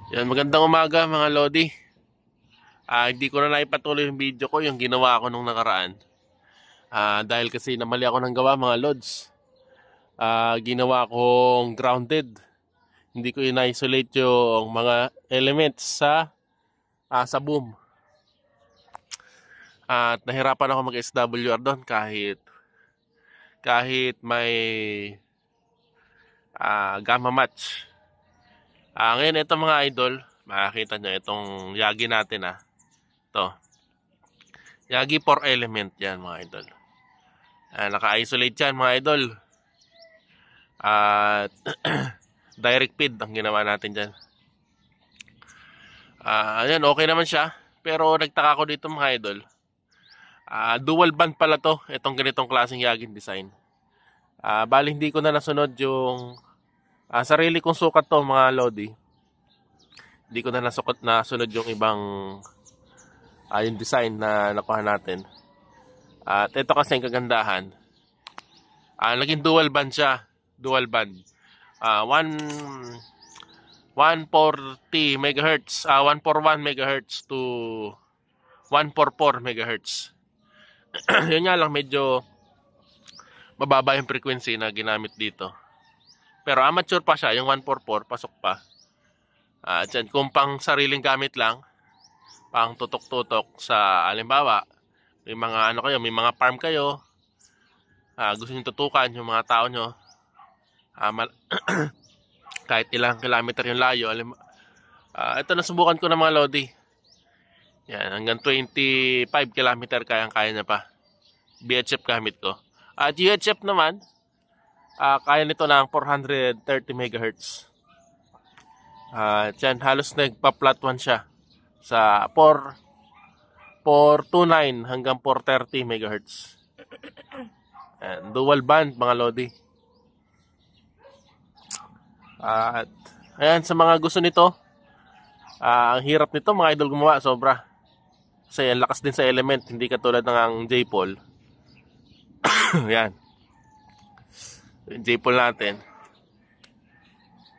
Yan, magandang umaga mga Lodi. Hindi ko na naipatuloy yung video ko, yung ginawa ko nung nakaraan. Dahil kasi namali ako ng gawa mga Lods. Ginawa kong grounded. Hindi ko in-isolate yung mga elements sa boom. At nahirapan ako mag-SWR doon kahit may gamma match. Ngayon ito mga idol, makakita nyo itong Yagi natin Ito. Yagi 4 element yan mga idol. Naka-isolate yan mga idol. At direct feed ang ginawa natin dyan. Ayan, okay naman siya. Pero nagtaka ko dito mga idol. Dual band pala to. Itong ganitong klaseng Yagin design. Bali hindi ko na nasunod yung sarili kong sukat to mga Lodi. Hindi ko na nasunod yung ibang yung design na nakuha natin. At ito kasi ang kagandahan. Naging dual band siya. Dual band. 140 megahertz, 141 megahertz to 144 megahertz. Yun nga lang, medyo mababa yung frequency na ginamit dito. Pero amateur pa siya, yung 144 pasok pa. Dyan, kung pang sariling gamit lang, pang tutok-tutok sa alimbawa, may mga may mga farm kayo, gusto niyo tutukan yung mga tao nyo, kahit ilang kilometer yung layo. Ito nasubukan ko ng mga Lodi. Yan, hanggang 25 kilometer kayang-kaya niya pa. VHF gamit ko. At UHF naman, kaya nito ng 430 MHz. Yan, halos nagpa-flat 1 siya sa 429 hanggang 430 MHz. Yan, dual band mga Lodi. At ayan, sa mga gusto nito, ang hirap nito mga idol gumawa, sobra. Kasi ang lakas din sa element, hindi katulad ng ang J-Pole. Yan. Yung J-Pole natin.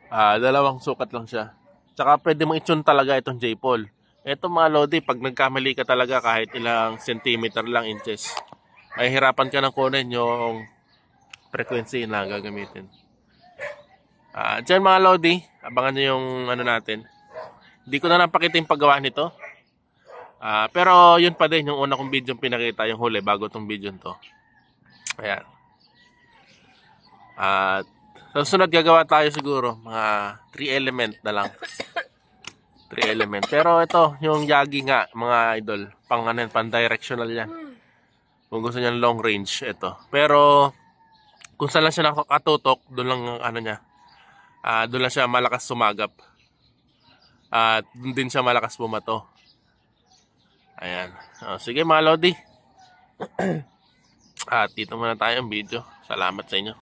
Dalawang sukat lang siya. Tsaka pwede mong i-tune talaga itong J-Pole. Ito mga Lodi, pag nagkamali ka talaga kahit ilang centimeter lang, inches, ay hirapan ka ng kunin yung frequency na gagamitin. Diyan mga Lodi, abangan nyo yung natin. Hindi ko na napakita yung paggawa nito. Pero yun pa din, yung una kong video pinakita, yung huli, bago tong video to. Ayan. At sa susunod gagawa tayo siguro, mga 3 element na lang. 3 element. Pero ito, yung Yagi nga, mga idol, pang directional yan. Kung gusto niya long range, ito. Pero, kung saan lang siya nakatutok, doon lang niya. Doon lang siya malakas sumagap. At doon din siya malakas bumato. Ayan. Sige mga Lodi. At dito muna tayo ang video. Salamat sa inyo.